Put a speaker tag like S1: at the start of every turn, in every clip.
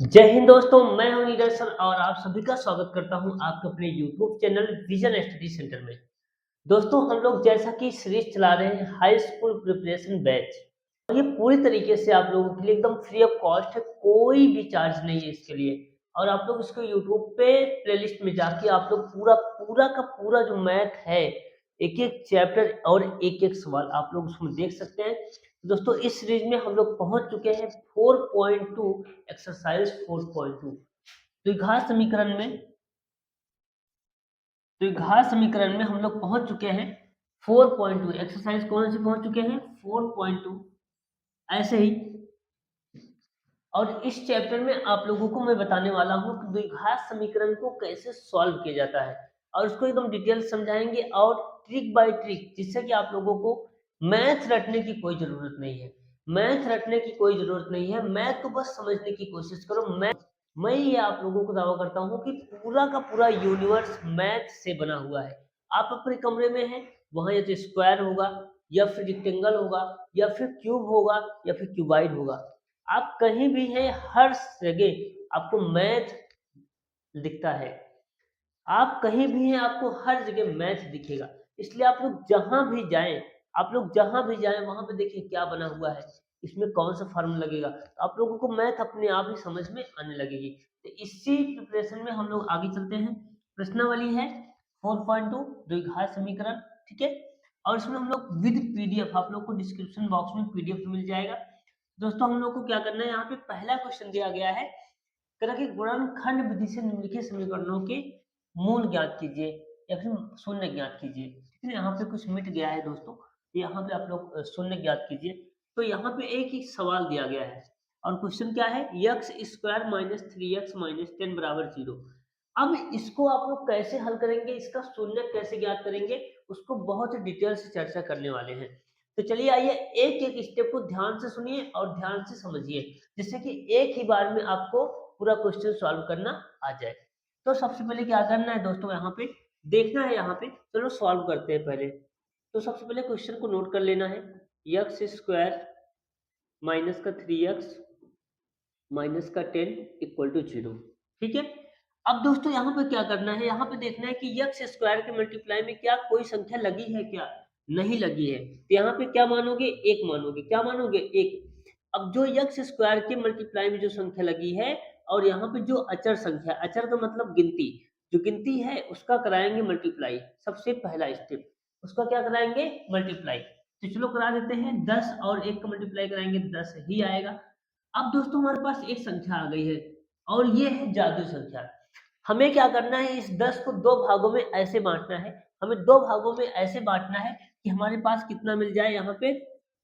S1: जय हिंद दोस्तों, मैं हूं निदर्शन और आप सभी का स्वागत करता हूं आपके अपने YouTube channel vision study centre में। दोस्तों, हम लोग जैसा कि सीरीज चला रहे हैं हाई स्कूल प्रिपरेशन बैच, और ये पूरी तरीके से आप लोगों के लिए एकदम फ्री ऑफ कॉस्ट है, कोई भी चार्ज नहीं है इसके लिए। और आप लोग इसको यूट्यूब पे प्लेलिस्ट में जाके आप लोग पूरा पूरा का पूरा जो मैथ है, एक एक चैप्टर और एक एक सवाल आप लोग उसमें देख सकते हैं। दोस्तों, इस सीरीज में हम लोग पहुंच चुके हैं 4.2, एक्सरसाइज 4.2 द्विघात समीकरण में। द्विघात समीकरण में हम लोग पहुंच चुके हैं 4.2। एक्सरसाइज कौन सी पहुंच चुके हैं? 4.2। ऐसे ही और इस चैप्टर में आप लोगों को मैं बताने वाला हूं कि द्विघात समीकरण को कैसे सॉल्व किया जाता है, और उसको एकदम डिटेल समझाएंगे और ट्रिक बाय ट्रिक, जिससे कि आप लोगों को मैथ रटने की कोई जरूरत नहीं है। मैथ रटने की कोई जरूरत नहीं है, मैथ को बस समझने की कोशिश करो। मैं ये आप लोगों को दावा करता हूँ कि पूरा का पूरा यूनिवर्स मैथ से बना हुआ है। आप अपने कमरे में हैं, वहां या तो स्क्वायर होगा, या फिर रेक्टेंगल होगा, या फिर क्यूब होगा, या फिर क्यूबाइड होगा। आप कहीं भी हैं, हर जगह आपको मैथ दिखता है। आप कहीं भी हैं, आपको हर जगह मैथ दिखेगा। इसलिए आप लोग जहां भी जाएं वहां पे देखिए क्या बना हुआ है, इसमें कौन सा फार्मूला लगेगा, तो आप लोगों को मैथ अपने आप ही समझ में आने लगेगी। तो इसी प्रिपरेशन में हम लोग आगे चलते हैं। प्रश्नावली है 4.2 द्विघात समीकरण, ठीक है। और इसमें हम लोग विद पीडीएफ, आप लोग को डिस्क्रिप्शन बॉक्स में पीडीएफ मिल जाएगा। दोस्तों, हम लोग को क्या करना है, यहाँ पे पहला क्वेश्चन दिया गया है, कह कि गुणनखंड विधि से निम्नलिखित समीकरणों के मूल ज्ञात कीजिए या फिर शून्य ज्ञात कीजिए। ठीक है, यहाँ पे कुछ मिट गया है दोस्तों, यहाँ पे आप लोग शून्य ज्ञात कीजिए। तो यहाँ पे एक ही सवाल दिया गया है, और क्वेश्चन क्या है, x square minus 3x minus 10 बराबर 0। अब इसको आप लोग कैसे हल करेंगे, इसका शून्य कैसे ज्ञात करेंगे, उसको बहुत ही डिटेल से चर्चा करने वाले हैं। तो चलिए आइए एक एक स्टेप को ध्यान से सुनिए और ध्यान से समझिए, जिससे कि एक ही बार में आपको पूरा क्वेश्चन सॉल्व करना आ जाए। तो सबसे पहले क्या करना है दोस्तों, यहाँ पे देखना है, यहाँ पे चलो सॉल्व करते हैं पहले। तो सबसे पहले क्वेश्चन को नोट कर लेना है, एक्स स्क्वायर माइनस का 3x माइनस का 10 इक्वल टू 0। ठीक है। अब दोस्तों यहाँ पे क्या करना है, यहाँ पे देखना है कि एक्स स्क्वायर के मल्टीप्लाई में क्या कोई संख्या लगी है, क्या नहीं लगी है। तो यहाँ पे क्या मानोगे, एक मानोगे। क्या मानोगे, एक। अब जो एक्स स्क्वायर के मल्टीप्लाई में जो संख्या लगी है, और यहाँ पे जो अचर संख्या, अचर का मतलब गिनती, जो गिनती है उसका कराएंगे मल्टीप्लाई। सबसे पहला स्टेप, उसका क्या कराएंगे, मल्टीप्लाई। तो चलो करा देते हैं, 10 और 1 का मल्टीप्लाई कराएंगे 10 ही आएगा। अब दोस्तों हमारे पास एक संख्या आ गई है, और ये है जादू संख्या। हमें क्या करना है, इस 10 को दो भागों में ऐसे बांटना है। हमें दो भागों में ऐसे बांटना है कि हमारे पास कितना मिल जाए, यहाँ पे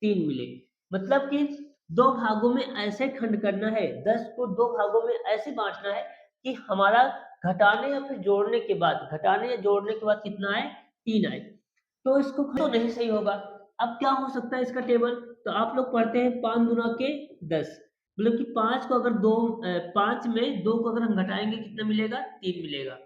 S1: 3 मिले। मतलब कि दो भागों में ऐसे खंड करना है, 10 को दो भागों में ऐसे बांटना है कि हमारा घटाने या फिर जोड़ने के बाद, घटाने या जोड़ने के बाद कितना आए, 3 आए। तो इसको तो नहीं सही होगा। अब क्या हो सकता है इसका टेबल, तो आप लोग पढ़ते हैं 5 दुना के 10, मतलब कि 5 को अगर 5 में 2 को अगर हम घटाएंगे कितना मिलेगा, 3 मिलेगा।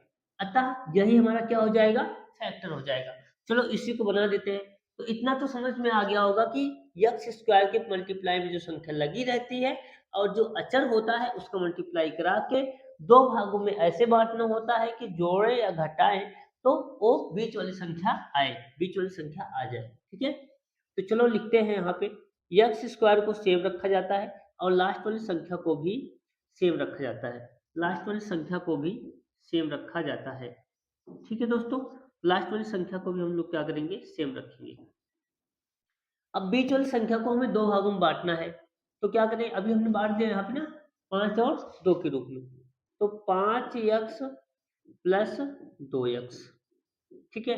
S1: अतः यही हमारा क्या हो जाएगा, फैक्टर हो जाएगा। चलो इसी को बना देते हैं। तो इतना तो समझ में आ गया होगा कि एक्स स्क्वायर के मल्टीप्लाई में जो संख्या लगी रहती है, और जो अचर होता है उसका मल्टीप्लाई करा के दो भागों में ऐसे बांटना होता है कि जोड़े या घटाएं तो वो बीच वाली संख्या आए, बीच वाली संख्या आ जाए। ठीक है। तो चलो लिखते हैं, यहाँ पे एक्स स्क्वायर को सेम रखा जाता है, और लास्ट वाली संख्या को भी सेम रखा जाता है। लास्ट वाली संख्या को भी सेम रखा जाता है। ठीक है दोस्तों, लास्ट वाली संख्या को भी हम लोग क्या करेंगे, सेम रखेंगे। अब बीच वाली संख्या को हमें दो भागों में बांटना है, तो क्या करें, अभी हमने बांट दिया यहाँ पे ना 5 और 2 के रूप में। तो 5x प्लस 2x। ठीक है।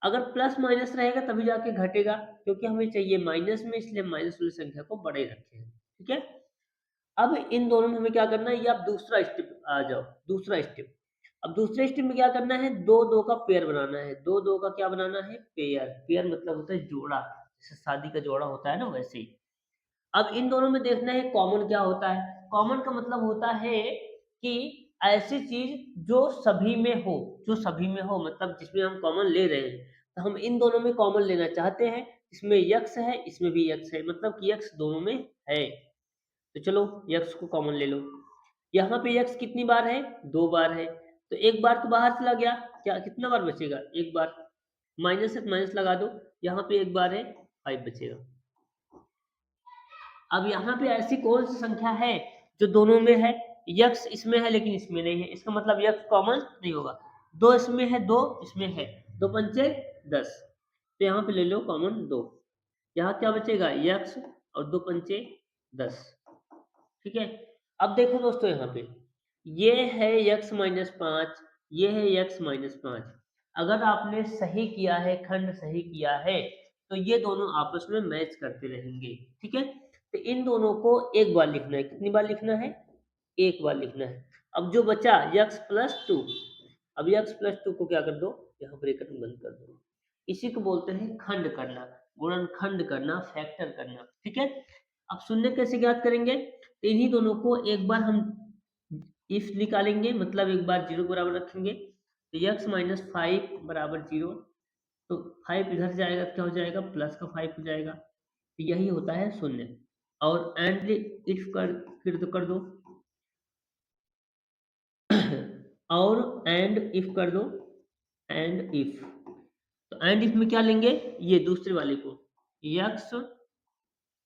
S1: अगर प्लस माइनस रहेगा तभी जाके घटेगा, क्योंकि हमें चाहिए माइनस में, इसलिए माइनस वाली संख्या को बड़े रखे हैं। ठीक है। अब इन दोनों में हमें क्या करना है, ये आप दूसरा स्टेप आ जाओ, दूसरा स्टेप। अब दूसरे स्टेप में क्या करना है, दो दो का पेयर बनाना है। दो दो का क्या बनाना है, पेयर। पेयर मतलब होता है जोड़ा, जैसे शादी का जोड़ा होता है ना, वैसे ही। अब इन दोनों में देखना है कॉमन क्या होता है। कॉमन का मतलब होता है कि ऐसी चीज जो सभी में हो, जो सभी में हो, मतलब जिसमें हम कॉमन ले रहे हैं। तो हम इन दोनों में कॉमन लेना चाहते हैं, इसमें यक्स है, इसमें भी यक्स है, मतलब कि यक्स दोनों में है। तो चलो यक्स को कॉमन ले लो। यहाँ पे x कितनी बार है, 2 बार है, तो एक बार तो बाहर चला गया, क्या कितना बार बचेगा, एक बार, माइनस से माइनस लगा दो, यहाँ पे एक बार है, 5 बचेगा। अब यहाँ पे ऐसी कौन सी संख्या है जो दोनों में है, x इसमें है लेकिन इसमें नहीं है, इसका मतलब x कॉमन नहीं होगा। 2 इसमें है, 2 इसमें है, 2 पंचे 10, तो यहाँ पे ले लो कॉमन 2, यहाँ क्या बचेगा x और 2 पंचे 10, ठीक है। अब देखो दोस्तों यहाँ पे ये है x माइनस 5, ये है x माइनस 5, अगर आपने सही किया है, खंड सही किया है, तो ये दोनों आपस में मैच करते रहेंगे, ठीक है। तो इन दोनों को एक बार लिखना है, कितनी बार लिखना है, एक बार लिखना है। अब जो बचा x प्लस 2, अब x प्लस 2 को क्या कर दो, यहाँ ब्रैकेट में बंद कर दो, इसी को बोलते हैं खंड करना, गुणनखंड करना, फैक्टर करना, ठीक है। अब शून्य कैसे ज्ञात करेंगे, तो इन्हीं दोनों को एक बार हम इफ निकालेंगे, मतलब एक बार 0 बराबर रखेंगे, तो x माइनस 5 बराबर 0, तो 5 इधर जाएगा, क्या हो जाएगा, प्लस का 5 हो जाएगा, तो यही होता है शून्य। और एंड इफ कर दो और एंड इफ कर दो, एंड इफ, तो एंड इफ में क्या लेंगे, ये दूसरे वाले को, x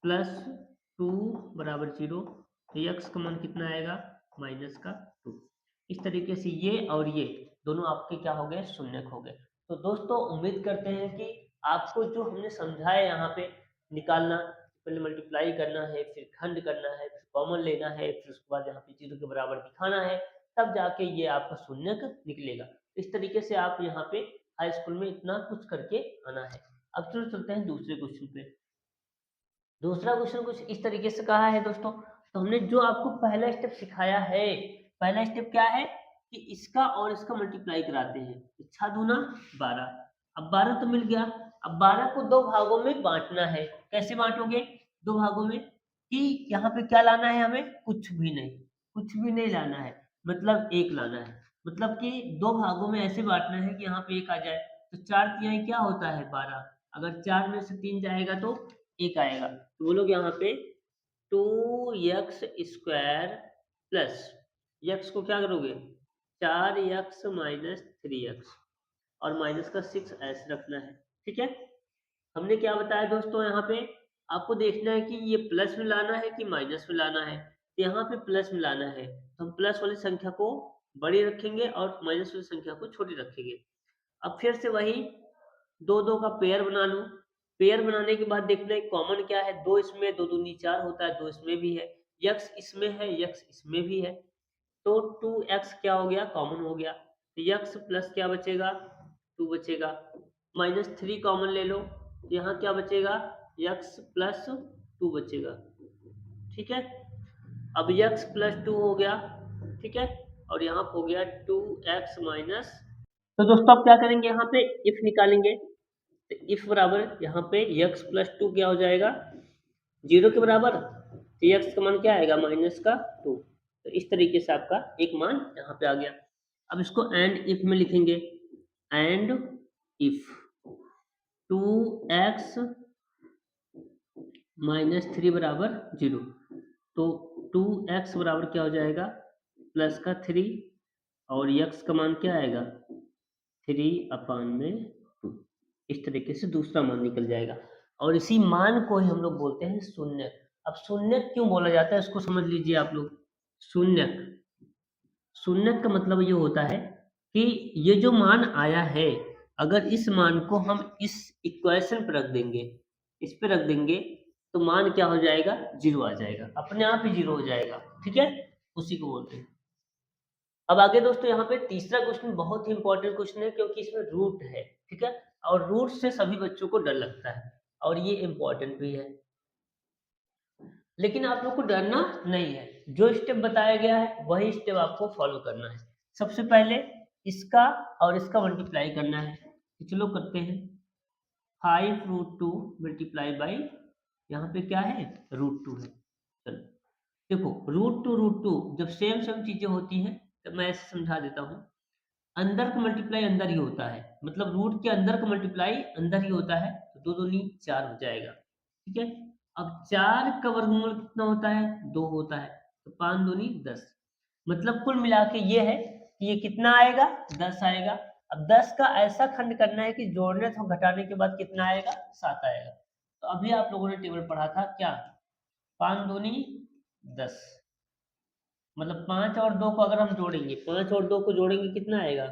S1: प्लस 2 बराबर 0, तो x का मान कितना आएगा, माइनस का 2। इस तरीके से ये और ये दोनों आपके क्या हो गए, शून्यक हो गए। तो दोस्तों उम्मीद करते हैं कि आपको जो हमने समझाया यहाँ पे निकालना, पहले मल्टीप्लाई करना है, फिर खंड करना है, फिर कॉमन लेना है, फिर उसके बाद यहाँ पे 0 के बराबर दिखाना है, तब जाके ये आपका शून्यक निकलेगा। इस तरीके से आप यहाँ पे हाई स्कूल में इतना कुछ करके आना है। अब चलो चलते हैं दूसरे क्वेश्चन पे। दूसरा क्वेश्चन कुछ इस तरीके से कहा है दोस्तों, तो हमने जो आपको पहला स्टेप सिखाया है, पहला स्टेप क्या है कि इसका और इसका मल्टीप्लाई कराते हैं, 6 दूना 12, अब 12 तो मिल गया, अब 12 को दो भागों में बांटना है, कैसे बांटोगे, दो भागों में, कि यहाँ पे क्या लाना है हमें, कुछ भी नहीं, कुछ भी नहीं लाना है, मतलब एक लाना है, मतलब कि दो भागों में ऐसे बांटना है कि यहाँ पे एक आ जाए, तो 4 तिहाई क्या होता है 12, अगर 4 में से 3 जाएगा तो एक आएगा, तो बोलोगे यहाँ पे 2x स्क्वायर प्लस x को क्या करोगे 4x माइनस 3x और माइनस का 6 ऐसे रखना है, ठीक है। हमने क्या बताया दोस्तों, यहाँ पे आपको देखना है कि ये प्लस में लाना है कि माइनस में लाना है, तो यहाँ पे प्लस में लाना है, तो हम प्लस वाली संख्या को बड़ी रखेंगे और माइनस वाली संख्या को छोटी रखेंगे। अब फिर से वही दो दो का पेयर बना लूं, पेयर बनाने के बाद देखना है कॉमन क्या है, दो इसमें, दो दूनी 4 होता है, दो इसमें भी है, x इसमें है, x इसमें भी है, तो 2x क्या हो गया, कॉमन हो गया, तो x प्लस क्या बचेगा, 2 बचेगा, माइनस 3 कॉमन ले लो, तो यहाँ क्या बचेगा, x प्लस 2 बचेगा, ठीक है। अब x प्लस 2 हो गया, ठीक है, और यहाँ हो गया 2x माइनस, तो दोस्तों अब क्या करेंगे, यहाँ पे इफ निकालेंगे, तो इफ बराबर यहाँ पे x प्लस 2 क्या हो जाएगा, 0 के बराबर, तो x का मान क्या आएगा, माइनस का 2, तो इस तरीके से आपका एक मान यहाँ पे आ गया। अब इसको एंड इफ में लिखेंगे, एंड इफ 2x माइनस 3 बराबर 0, तो 2x बराबर क्या हो जाएगा, प्लस का 3 और x का मान क्या आएगा, 3/2, इस तरीके से दूसरा मान निकल जाएगा, और इसी मान को ही हम लोग बोलते हैं शून्यक। अब शून्यक क्यों बोला जाता है इसको समझ लीजिए आप लोग। शून्यक, शून्यक का मतलब ये होता है कि ये जो मान आया है, अगर इस मान को हम इस इक्वेशन पर रख देंगे, इस पे रख देंगे, तो मान क्या हो जाएगा, 0 आ जाएगा, अपने आप ही 0 हो जाएगा, ठीक है, उसी को बोलते हैं। अब आगे दोस्तों यहाँ पे तीसरा क्वेश्चन बहुत ही इंपॉर्टेंट क्वेश्चन है, क्योंकि इसमें रूट है, ठीक है, और रूट से सभी बच्चों को डर लगता है, और ये इंपॉर्टेंट भी है, लेकिन आप लोग को डरना नहीं है, जो स्टेप बताया गया है वही स्टेप आपको फॉलो करना है। सबसे पहले इसका और इसका मल्टीप्लाई करना है, तो चलो करते हैं, 5√2 मल्टीप्लाई बाई, यहाँ पे क्या है, √2 है, चलो देखो, √2 जब सेम सेम चीजें होती हैं तो मैं ऐसे समझा देता हूँ, अंदर का मल्टीप्लाई अंदर ही होता है, मतलब रूट के अंदर का मल्टीप्लाई अंदर ही होता है, तो 2 दूनी 4 हो जाएगा, ठीक है। अब 4 का वर्गमूल कितना होता है, 2 होता है, तो 5 दूनी 10, मतलब कुल मिला के ये है कि ये कितना आएगा, 10 आएगा। अब 10 का ऐसा खंड करना है कि जोड़ने तो घटाने के बाद कितना आएगा, 7 आएगा। तो अभी आप लोगों ने टेबल पढ़ा था क्या, 5 दूनी 10, मतलब 5 और 2 को अगर हम जोड़ेंगे, 5 और 2 को जोड़ेंगे कितना आएगा,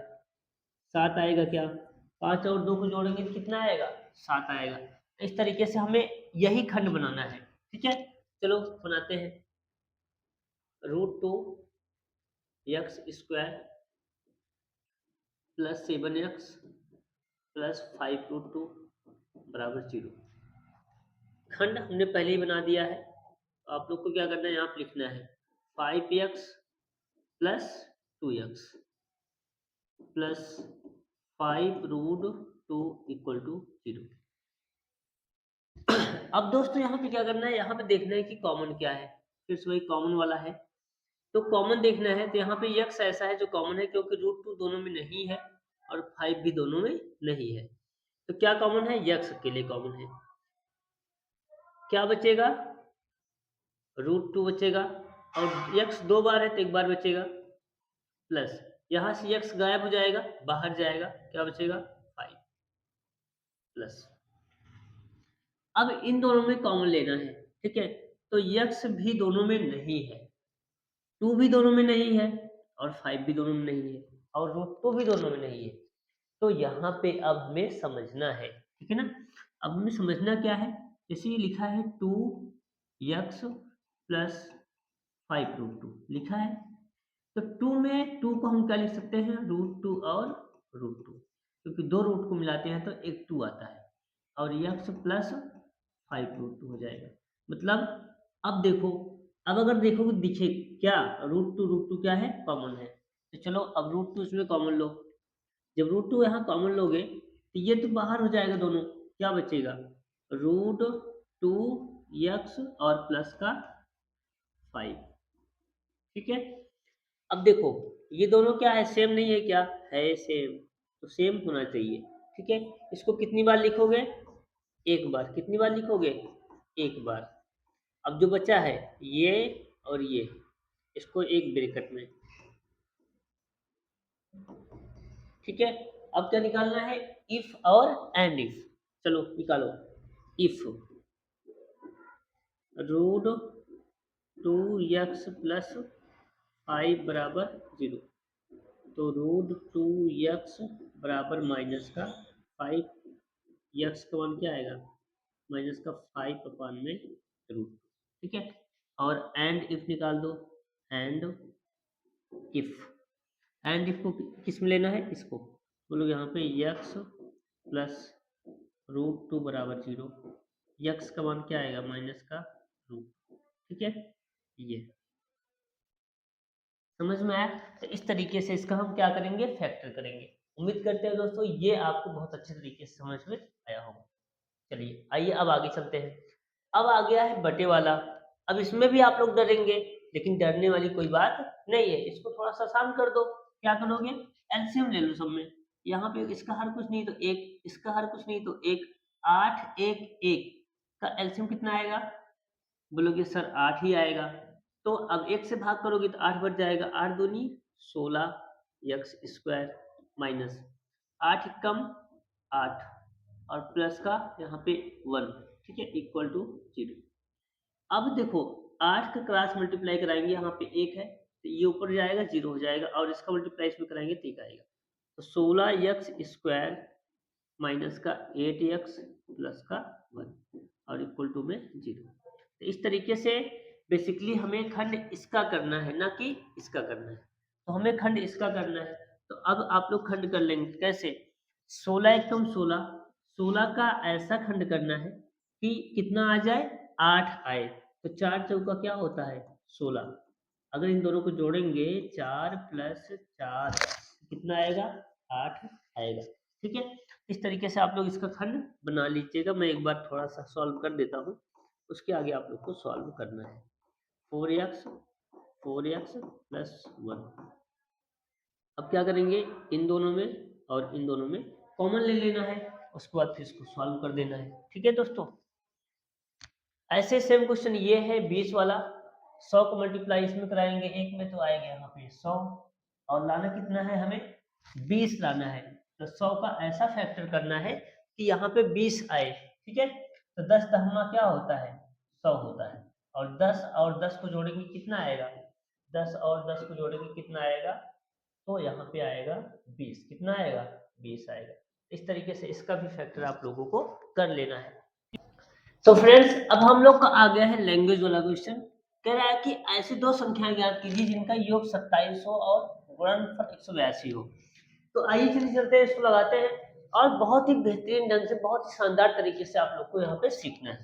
S1: 7 आएगा क्या, 5 और 2 को जोड़ेंगे तो कितना आएगा, 7 आएगा। इस तरीके से हमें यही खंड बनाना है, ठीक है। चलो बनाते हैं। √2 x² + 7x + 5√2 बराबर 0। खंड हमने पहले ही बना दिया है, तो आप लोग को क्या करना है, यहाँ पे लिखना है 5x + 2x + 5√2 = 0। अब दोस्तों यहाँ पे क्या करना है, यहाँ पे देखना है कि कॉमन क्या है, फिर से वही कॉमन वाला है। तो कॉमन देखना है, तो यहाँ पे x ऐसा है जो कॉमन है, क्योंकि √2 दोनों में नहीं है और 5 भी दोनों में नहीं है। तो क्या कॉमन है, x अकेले कॉमन है। क्या बचेगा, √2 बचेगा, और x 2 बार है तो 1 बार बचेगा, प्लस यहाँ से x गायब हो जाएगा, बाहर जाएगा, क्या बचेगा 5 प्लस। अब इन दोनों में कॉमन लेना है, ठीक है। तो x भी दोनों में नहीं है, 2 भी दोनों में नहीं है, और 5 भी दोनों में नहीं है, और √2 भी दोनों में नहीं है। तो यहाँ पे अब हमें समझना है, ठीक है ना। अब हमें समझना क्या है, जैसे लिखा है 2x + 5√2 लिखा है, तो 2 में 2 को हम क्या लिख सकते हैं, √2 और √2, क्योंकि दो रूट को मिलाते हैं तो एक 2 आता है, और x + 5√2 हो जाएगा। मतलब अब देखो, अब अगर देखोगे दिखे क्या, √2 क्या है, कॉमन है। तो चलो अब √2 इसमें कॉमन लो, जब √2 यहाँ कॉमन लोगे तो ये तो बाहर हो जाएगा दोनों, क्या बचेगा, √2x और प्लस का 5, ठीक है। अब देखो ये दोनों क्या है, सेम नहीं है क्या, है सेम, तो सेम होना चाहिए, ठीक है। इसको कितनी बार लिखोगे, एक बार। कितनी बार लिखोगे, एक बार। अब जो बचा है ये और ये, इसको एक ब्रैकेट में, ठीक है। अब क्या निकालना है, इफ और एंड इफ। चलो निकालो, इफ √2x + 5 बराबर 0, तो √2x बराबर माइनस का 5, x का मान क्या आएगा, माइनस का 5/√2, ठीक है। और एंड इफ निकाल दो, एंड इफ, एंड इफ को किस में लेना है, इसको बोलो यहाँ पे x + √2 बराबर 0, x का मान क्या आएगा, माइनस का √2, ठीक है। ये समझ में आया। तो इस तरीके से इसका हम क्या करेंगे, फैक्टर करेंगे। उम्मीद करते हैं दोस्तों ये आपको बहुत अच्छे तरीके से समझ में आया होगा। चलिए आइए अब आगे चलते हैं। अब आ गया है बटे वाला। अब इसमें भी आप लोग डरेंगे, लेकिन डरने वाली कोई बात नहीं है, इसको थोड़ा सा आसान कर दो। क्या करोगे, एलसीएम ले लो सब में। यहाँ पे इसका हर कुछ नहीं तो एक, इसका हर कुछ नहीं तो एक, 8 1 1 का एलसीएम कितना आएगा, बोलोगे सर 8 ही आएगा। तो अब 1 से भाग करोगे तो 8 बच जाएगा, 8 दूनी 16x² माइनस 8 कम 8 और प्लस का यहाँ पे 1, ठीक है, इक्वल टू 0। अब देखो 8 का क्रॉस मल्टीप्लाई कराएंगे, यहाँ पे 1 है तो ये ऊपर जाएगा 0 हो जाएगा, और इसका मल्टीप्लाई इसमें कराएंगे तो 1 आएगा। तो 16x² माइनस का 8x प्लस का 1 और इक्वल टू में 0। तो इस तरीके से बेसिकली हमें खंड इसका करना है, ना कि इसका करना है। तो हमें खंड इसका करना है, तो अब आप लोग खंड कर लेंगे कैसे, 16 एकम 16, 16 का ऐसा खंड करना है कि कितना आ जाए, 8 आए। तो 4 चौका क्या होता है, 16। अगर इन दोनों को जोड़ेंगे 4 + 4 कितना आएगा, 8 आएगा, ठीक है। इस तरीके से आप लोग इसका खंड बना लीजिएगा। मैं एक बार थोड़ा सा सॉल्व कर देता हूँ, उसके आगे आप लोग को सॉल्व करना है। 4x + 1। अब क्या करेंगे, इन दोनों में और इन दोनों में कॉमन ले लेना है, उसके बाद फिर इसको सॉल्व कर देना है, ठीक है दोस्तों। ऐसे सेम क्वेश्चन ये है 20 वाला, 100 को मल्टीप्लाई इसमें कराएंगे, एक में तो आएगा यहाँ पे 100, और लाना कितना है हमें, 20 लाना है। तो 100 का ऐसा फैक्टर करना है कि यहाँ पे 20 आए, ठीक है। तो 10 दहमा क्या होता है, 100 होता है, और 10 और 10 को जोड़ेंगे कितना आएगा, 10 और 10 को जोड़ेंगे कितना आएगा, तो यहाँ पे आएगा 20, कितना आएगा, 20 आएगा। इस तरीके से इसका भी फैक्टर आप लोगों को कर लेना है। तो फ्रेंड्स अब हम लोग का आ गया है लैंग्वेज वाला क्वेश्चन। कह रहा है कि ऐसी दो संख्याएं ज्ञात कीजिए जिनका योग 2700 और गुणनफल 182 हो। तो आइए चलिए चलते हैं, इसको लगाते हैं और बहुत ही बेहतरीन ढंग से, बहुत ही शानदार तरीके से आप लोग को यहाँ पे सीखना है।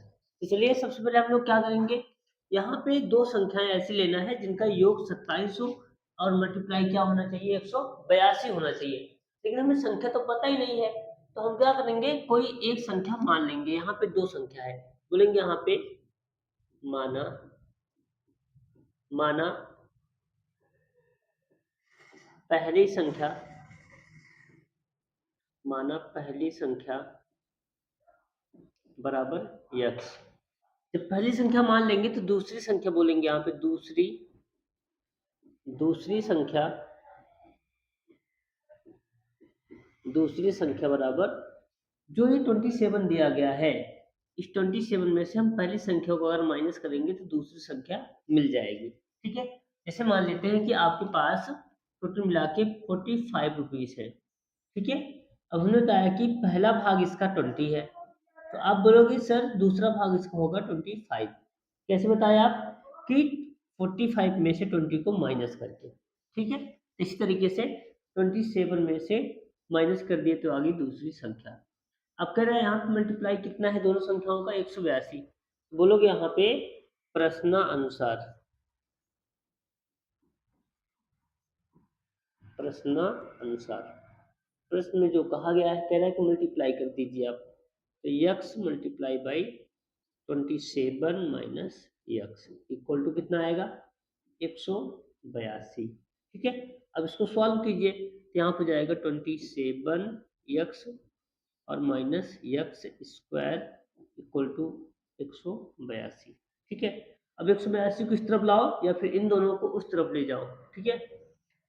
S1: तो चलिए सबसे पहले हम लोग क्या करेंगे, यहाँ पे दो संख्याएं ऐसी लेना है जिनका योग 2700 और मल्टीप्लाई क्या होना चाहिए, 182 होना चाहिए। लेकिन हमें संख्या तो पता ही नहीं है, तो हम क्या करेंगे, कोई एक संख्या मान लेंगे। यहाँ पे दो संख्या है, बोलेंगे यहाँ पे माना माना पहली संख्या, माना पहली संख्या बराबर यक्स। जब पहली संख्या मान लेंगे तो दूसरी संख्या बोलेंगे यहाँ पे, दूसरी संख्या बराबर जो ये 27 दिया गया है, इस 27 में से हम पहली संख्या को अगर माइनस करेंगे तो दूसरी संख्या मिल जाएगी, ठीक है। जैसे मान लेते हैं कि आपके पास टोटल मिला के 45 रुपीज है, ठीक है। अब हमने बताया कि पहला भाग इसका 20 है, तो आप बोलोगे सर दूसरा भाग इसका होगा 25। कैसे बताया आप, कि 45 में से 20 को माइनस करके, ठीक है। इसी तरीके से 27 में से माइनस कर दिए तो आ गई दूसरी संख्या। अब कह रहे हैं यहाँ पे मल्टीप्लाई कितना है दोनों संख्याओं का, 182। बोलोगे यहाँ पे प्रश्नानुसार, प्रश्न में जो कहा गया है, कह रहा है कि मल्टीप्लाई कर दीजिए आप। तो x multiply by 27 minus x equal to कितना आएगा, 182, ठीक है। अब इसको सॉल्व कीजिए, तो यहाँ पर जाएगा 27 यक्स और minus x square equal to 182, ठीक है। अब 182 को इस तरफ लाओ या फिर इन दोनों को उस तरफ ले जाओ, ठीक है।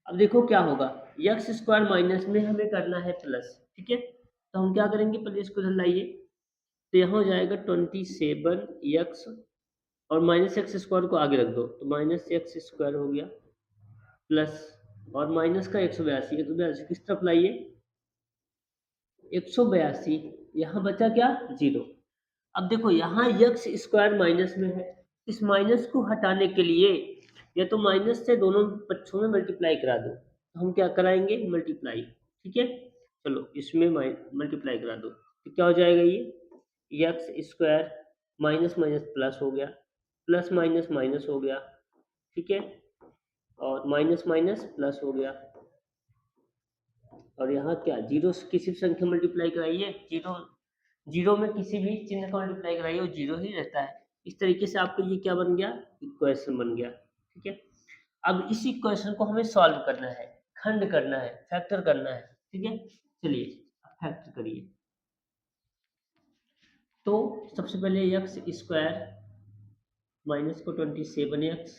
S1: अब देखो क्या होगा, यक्स स्क्वायर माइनस में हमें करना है प्लस, ठीक है। तो हम क्या करेंगे, पहले इसको इधर लाइए, तो यहाँ हो जाएगा 27 यक्स और माइनस एक्स स्क्वायर को आगे रख दो, तो माइनस एक्स स्क्वायर हो गया प्लस, और माइनस का 182, 182 किस तरफ लाइए, 182, यहाँ बचा क्या, 0। अब देखो यहाँ यक्स स्क्वायर माइनस में है, इस माइनस को हटाने के लिए या तो माइनस से दोनों पक्षों में मल्टीप्लाई करा दो, तो हम क्या कराएंगे, मल्टीप्लाई, ठीक है। चलो इसमें मल्टीप्लाई करा दो, तो क्या हो जाएगा, ये x square minus minus plus हो गया, प्लस माइनस माइनस हो गया, ठीक है, और माइनस माइनस प्लस हो गया, और यहाँ क्या, जीरो से किसी भी संख्या मल्टीप्लाई कराइए, जीरो जीरो में किसी भी चिन्ह का मल्टीप्लाई कराइए वो जीरो ही रहता है। इस तरीके से आपको ये क्या बन गया, इक्वेशन बन गया, ठीक है। अब इस इक्वेशन को हमें सॉल्व करना है, खंड करना है, फैक्टर करना है, ठीक है। चलिए फैक्टर करिए। तो सबसे पहले एक्स स्क्वायर माइनस को 27x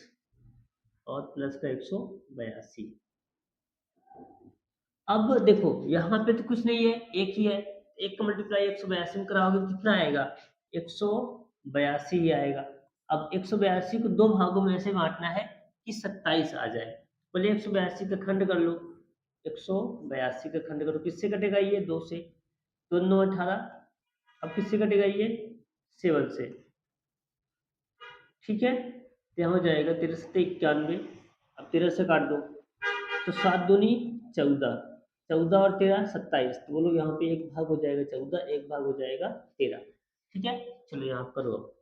S1: और प्लस का 182। अब देखो यहाँ पे तो कुछ नहीं है, एक ही है, एक का मल्टीप्लाई 182 में कराओगे तो कितना आएगा, 182 ही आएगा। अब 182 को दो भागों में ऐसे बांटना है कि 27 आ जाए। पहले 182 का खंड कर लो, 182 का खंड करो, किससे कटेगा ये, 2 से, 2 9 18। अब किससे कटेगा ये, 7 से, ठीक है। तो यहाँ हो जाएगा 13 से 91, अब 13 से काट दो, तो 7 दूनी 14, 14 और 13 27, तो बोलो यहाँ पे एक भाग हो जाएगा 14, एक भाग हो जाएगा 13, ठीक है। चलो यहाँ करो,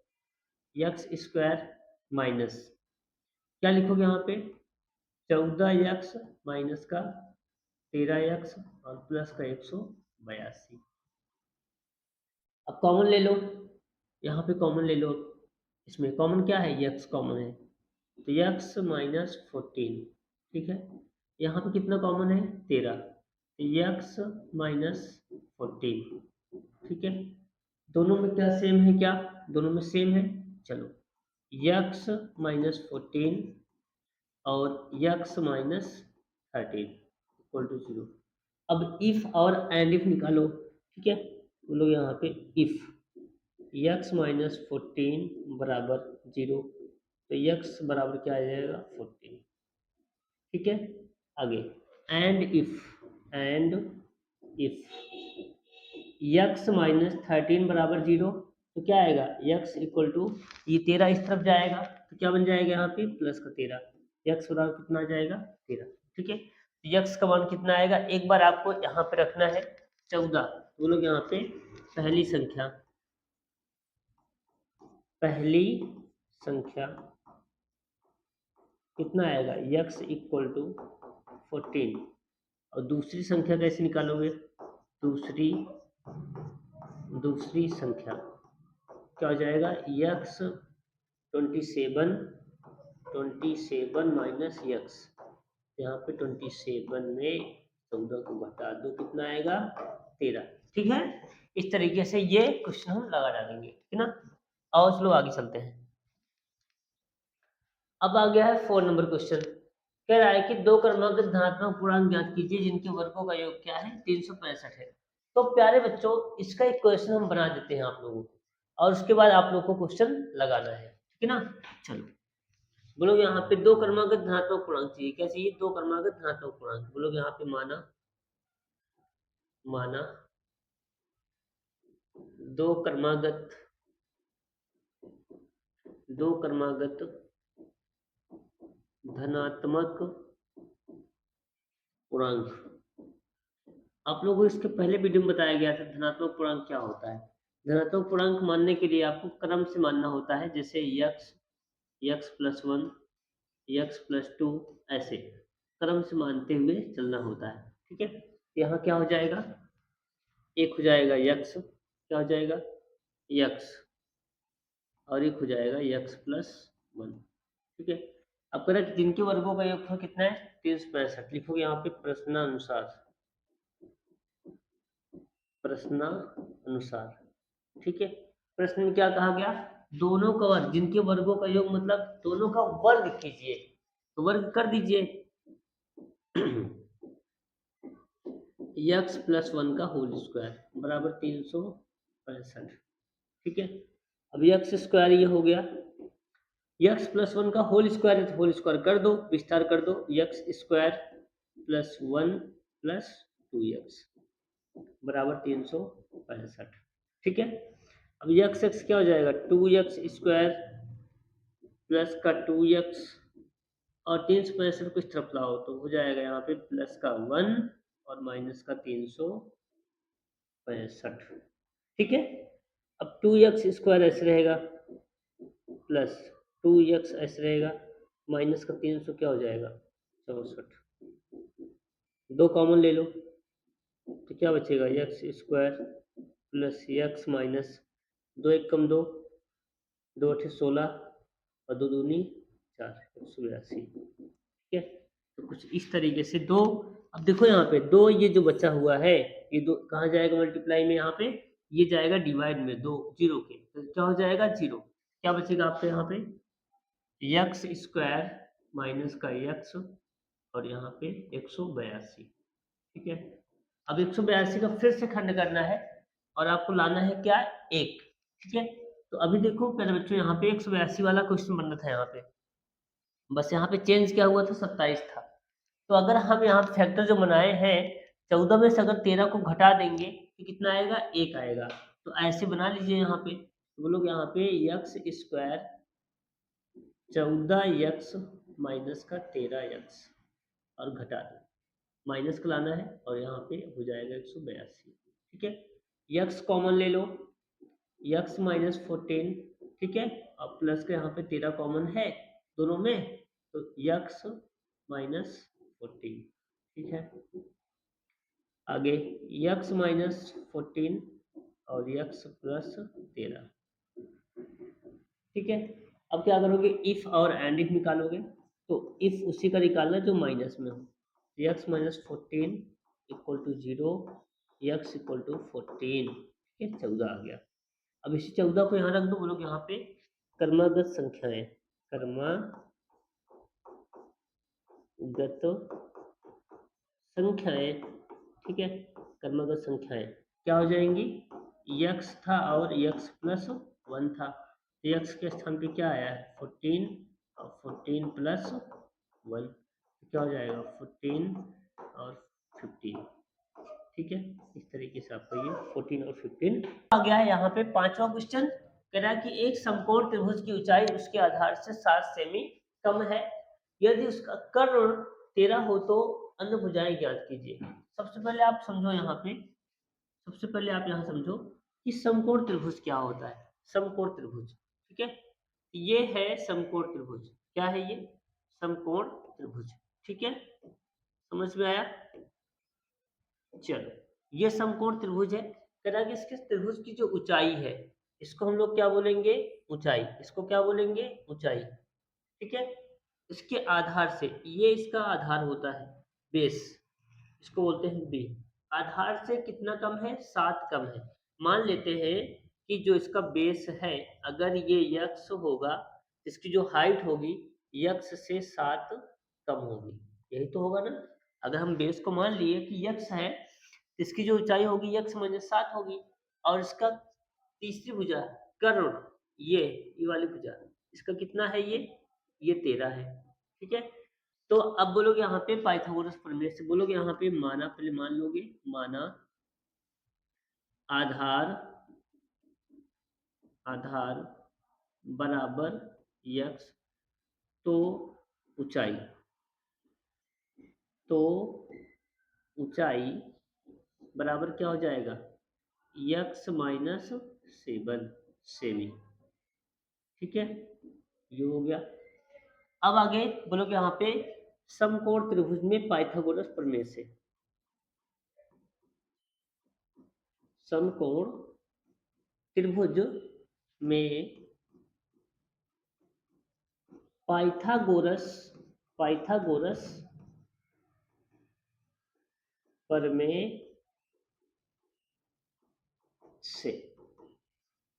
S1: यक्स स्क्वायर माइनस, क्या लिखोगे यहाँ पे, 14 यक्स माइनस का 13 यक्स और प्लस का 182। अब कॉमन ले लो, यहाँ पे कॉमन ले लो, इसमें कॉमन क्या है, यक्स कॉमन है, तो यक्स माइनस 14, ठीक है। यहाँ पे कितना कॉमन है, 13, यक्स माइनस 14, ठीक है। दोनों में क्या सेम है, क्या दोनों में सेम है, चलो यक्स माइनस 14 और यक्स माइनस 13 इक्वल टू 0। अब इफ और एंड इफ निकालो, ठीक है। बोलो यहाँ पे इफ यक्स माइनस 14 बराबर 0, तो यक्स बराबर क्या आ जाएगा 14, ठीक है। आगे एंड इफ यक्स माइनस 13 बराबर 0, तो क्या आएगा यक्स इक्वल टू, ये 13 इस तरफ जाएगा तो क्या बन जाएगा यहाँ पे प्लस का 13, यक्स बराबर कितना आ जाएगा 13, ठीक है। तो यक्स का मान कितना आएगा, एक बार आपको यहाँ पे रखना है 14। तो लोग यहाँ पे पहली संख्या कितना आएगा यक्स इक्वल टू 14, और दूसरी संख्या कैसे निकालोगे, दूसरी संख्या क्या हो जाएगा यक्स 27 माइनस यक्स, यहाँ पे 27 में 14 को घटा दो कितना आएगा 13, ठीक है। इस तरीके से ये क्वेश्चन हम लगा डालेंगे, ठीक है ना। आओ चलो आगे चलते हैं। अब आ गया है 4 नंबर क्वेश्चन। कह रहा है कि दो क्रमांक धनात्मक पूर्णांक ज्ञात कीजिए जिनके वर्गों का योग क्या है 365 है। तो प्यारे बच्चों इसका एक क्वेश्चन हम बना देते हैं आप लोगों को, और उसके बाद आप लोगों को क्वेश्चन लगाना है, ठीक है ना। चलो बोलो यहाँ पे दो क्रमांक धनात्मक पूर्णांक चाहिए, क्या चाहिए, दो क्रमांक धनात्मक पूर्णांक। बोलो यहाँ पे माना दो क्रमागत धनात्मक पूर्णांक। आप लोगों को इसके पहले वीडियो में बताया गया था धनात्मक पूर्णांक क्या होता है। धनात्मक पूर्णांक मानने के लिए आपको क्रम से मानना होता है, जैसे यक्स प्लस 1, यक्स प्लस 2, ऐसे क्रम से मानते हुए चलना होता है, ठीक है। यहाँ क्या हो जाएगा, एक हो जाएगा यक्स, क्या हो जाएगा यक्स, और एक हो जाएगा यक्स प्लस 1, ठीक है। अब कह रहा है कि जिनके वर्गों का योगफल कितना है 365, लिखोगे यहाँ पे प्रश्नानुसार, ठीक है। प्रश्न में क्या कहा गया, दोनों का वर्ग, जिनके वर्गों का योग मतलब दोनों का वर्ग कीजिए, तो वर्ग कर दीजिए यक्स प्लस 1 का होल स्क्वायर बराबर 365, ठीक है। अब यक्स स्क्वायर ये हो गया, यक्स प्लस 1 का होल स्क्वायर है तो होल स्क्वायर कर दो, विस्तार कर दो, x square plus 1 plus 2x बराबर 365, ठीक है। अब यक्स एक्स क्या हो जाएगा 2x स्क्वायर प्लस का 2x, और 365 को इस तरफ लाओ तो हो जाएगा यहाँ पे प्लस का 1 और माइनस का 365, ठीक है। अब 2x स्क्वायर ऐसे रहेगा प्लस 2x ऐसे रहेगा, माइनस का 300 क्या हो जाएगा 64, दो कॉमन ले लो तो क्या बचेगा x square plus x minus 2 एक कम 2, 2 अठे 16 और 2 दूनी 4, 182, ठीक है। तो कुछ इस तरीके से दो, अब देखो यहाँ पे दो ये जो बचा हुआ है ये दो कहाँ जाएगा मल्टीप्लाई में, यहाँ पे ये जाएगा डिवाइड में, दो जीरो के, तो क्या हो जाएगा जीरो, क्या बचेगा आपके यहाँ पे यक्स स्क्वायर माइनस का यक्स और यहाँ पे 182, ठीक है। अब 182 का फिर से खंड करना है और आपको लाना है क्या एक, ठीक है। तो अभी देखो पहले बच्चों यहाँ पे 182 वाला क्वेश्चन बनना था, यहाँ पे बस यहाँ पे चेंज क्या हुआ था 27 था। तो अगर हम यहाँ फैक्टर जो बनाए हैं 14 में से अगर 13 को घटा देंगे तो कितना आएगा एक आएगा, तो ऐसे बना लीजिए यहाँ पे। तो बोलो यहाँ पे यक्स स्क्वायर 14x माइनस का 13x और घटा दो, माइनस का लाना है और यहाँ पे हो जाएगा 182, ठीक है। यक्स कॉमन ले लो, यक्स माइनस 14, ठीक है, और प्लस का यहाँ पे 13 कॉमन है दोनों में, तो यक्स माइनस 14, ठीक है। आगे यक्स माइनस 14 और यक्स प्लस 13, ठीक है। अब क्या करोगे इफ और एंड इफ निकालोगे, तो इफ उसी का निकालना जो माइनस में हो, x minus 14 equal to 0, x equal to 14, ठीक है 14 आ गया। अब इसी 14 को यहाँ रख दो, बोलो यहाँ पे क्रमागत संख्याएं, क्रमागत संख्याएं, ठीक है, क्रमागत संख्याएं क्या हो जाएंगी, यक्स था और यक्स प्लस 1 था, तो यक्स के स्थान पे क्या आया है 14 और 14 प्लस 1 क्या हो जाएगा 14 और 15, ठीक है। इस तरीके से आपका ये 14 और 15 आ गया है। यहाँ पे पांचवा क्वेश्चन कह रहा है कि एक समकोण त्रिभुज की ऊंचाई उसके आधार से 7 सेमी कम है, यदि उसका कर्ण 13 हो तो अन्य भुजाएं ज्ञात कीजिए। सबसे पहले आप समझो यहाँ पे, सबसे पहले आप यहाँ समझो कि समकोण त्रिभुज क्या होता है। समकोण त्रिभुज, ठीक है, ये है समकोण त्रिभुज। क्या है ये, समकोण त्रिभुज, ठीक है, समझ में आया। चलो, ये समकोण त्रिभुज है, कह रहा है कि इसके त्रिभुज की जो ऊंचाई है इसको हम लोग क्या बोलेंगे, ऊंचाई, इसको क्या बोलेंगे, ऊंचाई, ठीक है। इसके आधार से, ये इसका आधार होता है, बेस, इसको बोलते हैं बी। आधार से कितना कम है, 7 कम है। मान लेते हैं कि जो इसका बेस है, अगर ये यक्स होगा, इसकी जो हाइट होगी यक्स से 7 कम होगी, यही तो होगा ना। अगर हम बेस को मान लिए कि यक्स है, इसकी जो ऊंचाई होगी यक्स माइनस 7 होगी, और इसका तीसरी भुजा कर्ण, ये वाली भुजा, इसका कितना है, ये 13 है, ठीक है। तो अब बोलोगे यहाँ पे पाइथागोरस प्रमेय से, बोलोगे यहाँ पे माना, पहले मान लोगे, माना आधार, आधार बराबर यक्स, तो ऊंचाई, तो ऊंचाई बराबर क्या हो जाएगा, यक्स माइनस 7 सेमी, ठीक है, ये हो गया। अब आगे बोलोगे यहाँ पे समकोण त्रिभुज में पाइथागोरस प्रमेय से, समकोण त्रिभुज में पाइथागोरस, पाइथागोरस प्रमेय से,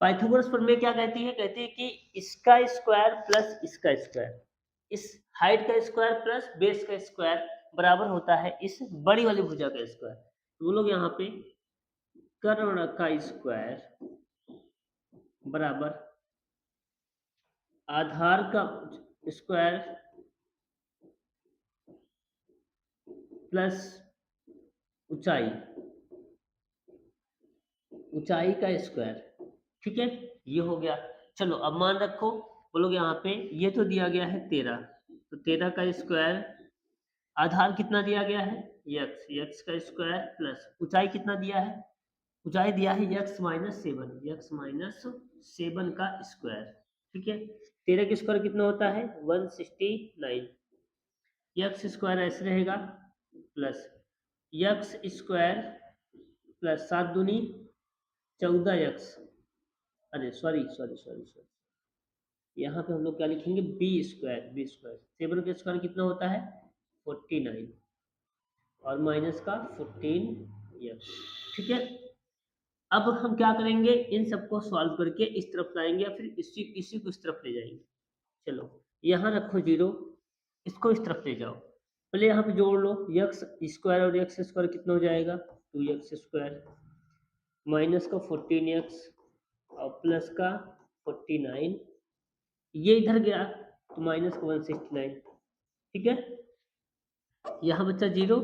S1: पाइथागोरस प्रमेय क्या कहती है, कहती है कि इसका स्क्वायर प्लस इसका स्क्वायर, इस हाइट का स्क्वायर प्लस बेस का स्क्वायर बराबर होता है इस बड़ी वाली भुजा का स्क्वायर। तो वो लोग यहाँ पे कर्ण का स्क्वायर बराबर आधार का स्क्वायर प्लस ऊंचाई, ऊंचाई का स्क्वायर, ठीक है, ये हो गया। चलो अब मान रखो, बोलोगे यहाँ पे ये तो दिया गया है 13, तो 13 का स्क्वायर, आधार कितना दिया गया है यक्स, यक्स का स्क्वायर प्लस ऊंचाई कितना दिया है, ऊंचाई दिया है यक्स माइनस 7, यक्स माइनस 7 का स्क्वायर, ठीक है। 13 का स्क्वायर कितना होता है 169, यक्स स्क्वायर ऐसे रहेगा प्लस यक्स स्क्वायर प्लस 7 दूनी 14 यक्स, अरे सॉरी सॉरी सॉरी सॉरी, यहाँ पे हम लोग क्या लिखेंगे बी स्क्वायर, बी स्क्वायर, 7 का स्क्वायर कितना होता है 49 और माइनस का 14 यक्स, ठीक है। अब हम क्या करेंगे, इन सबको सॉल्व करके इस तरफ लाएंगे या फिर इसी को इस तरफ ले जाएंगे। चलो यहाँ रखो 0, इसको इस तरफ ले जाओ, पहले यहाँ पे जोड़ लो, यक्स स्क्वायर और यक्स स्क्वायर कितना हो जाएगा 2x स्क्वायर माइनस का 14x और प्लस का 49, ये इधर गया तो माइनस का 169, ठीक है। यहाँ बच्चा 0,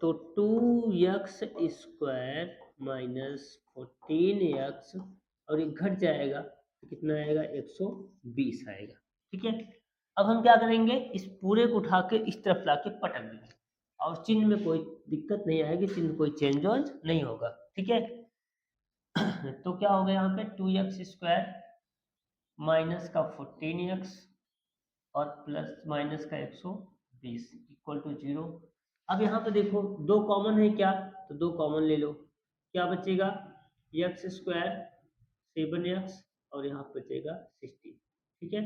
S1: तो 2x स्क्वायर माइनस 14x और ये घट जाएगा तो कितना आएगा 120 आएगा, ठीक है। अब हम क्या करेंगे, इस पूरे को उठा के इस तरफ ला के पटक देंगे और चिन्ह में कोई दिक्कत नहीं आएगी, चिन्ह कोई चेंज नहीं होगा, ठीक है। तो क्या हो गया यहाँ पे 2x स्क्वायर माइनस का 14x और प्लस माइनस का 120 इक्वल टू 0। अब यहाँ पे देखो दो कॉमन है क्या, तो दो कॉमन ले लो, क्या बचेगा एक्स स्क्वायर 7x और यहाँ बचेगा 16, ठीक है।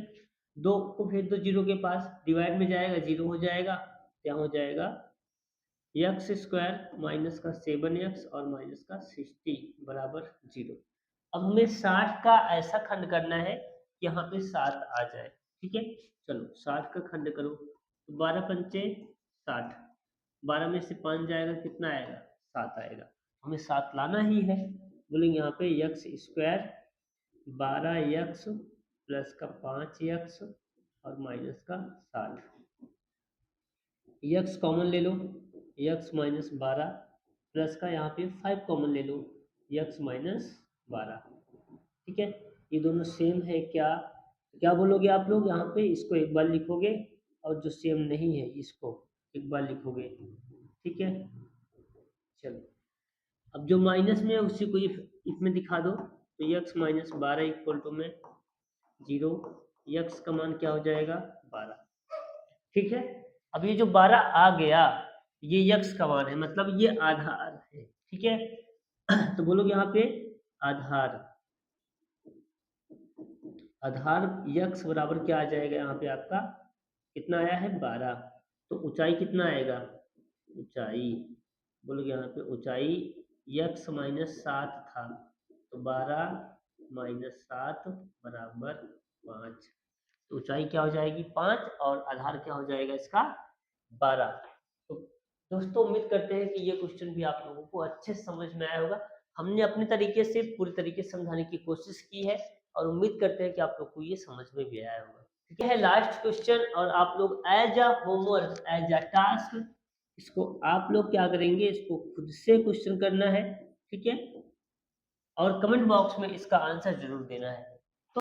S1: दो को भेज दो 0 के पास, डिवाइड में जाएगा 0 हो जाएगा, क्या हो जाएगा एक्स स्क्वायर माइनस का 7x और माइनस का 60 बराबर 0। अब हमें 60 का ऐसा खंड करना है यहाँ पे 7 आ जाए। ठीक है, चलो 60 का खंड करो तो 12 पंचे 60, 12 में से 5 जाएगा कितना आएगा, 7 आएगा। हमें 7 लाना ही है। बोलेंगे यहाँ पे यक्स स्क्वायर 12x प्लस का 5x और माइनस का 60। यक्स कॉमन ले लो, यक्स माइनस 12 प्लस का यहाँ पे 5 कॉमन ले लो, यक्स माइनस 12। ठीक है, ये दोनों सेम है क्या, क्या बोलोगे आप लोग यहाँ पे, इसको एक बार लिखोगे और जो सेम नहीं है इसको एक बार लिखोगे। ठीक है, चलो अब जो माइनस में है उसी को इसमें दिखा दो। तो यक्स माइनस 12 इक्वल टू में 0, यक्स का मान क्या हो जाएगा 12। ठीक है, अब ये जो 12 आ गया ये यक्स का मान है, मतलब ये आधार है। ठीक है, तो बोलोगे यहाँ पे आधार, आधार यक्स बराबर क्या आ जाएगा, यहाँ पे आपका कितना आया है 12। तो ऊंचाई कितना आएगा, ऊंचाई बोलोगे यहाँ पे ऊंचाई यक्स माइनस 7 था, तो 12 माइनस 7 बराबर 5। तो ऊंचाई क्या हो जाएगी 5 और आधार क्या हो जाएगा इसका 12। तो दोस्तों उम्मीद करते हैं कि ये क्वेश्चन भी आप लोगों को अच्छे से समझ में आया होगा। हमने अपने तरीके से पूरी तरीके से समझाने की कोशिश की है और उम्मीद करते हैं कि आप लोग को ये समझ में भी आया होगा। ठीक है, लास्ट क्वेश्चन, और आप लोग as a homework, as a task इसको आप लोग क्या करेंगे, इसको खुद से क्वेश्चन करना है। ठीक है, और कमेंट बॉक्स में इसका आंसर जरूर देना है।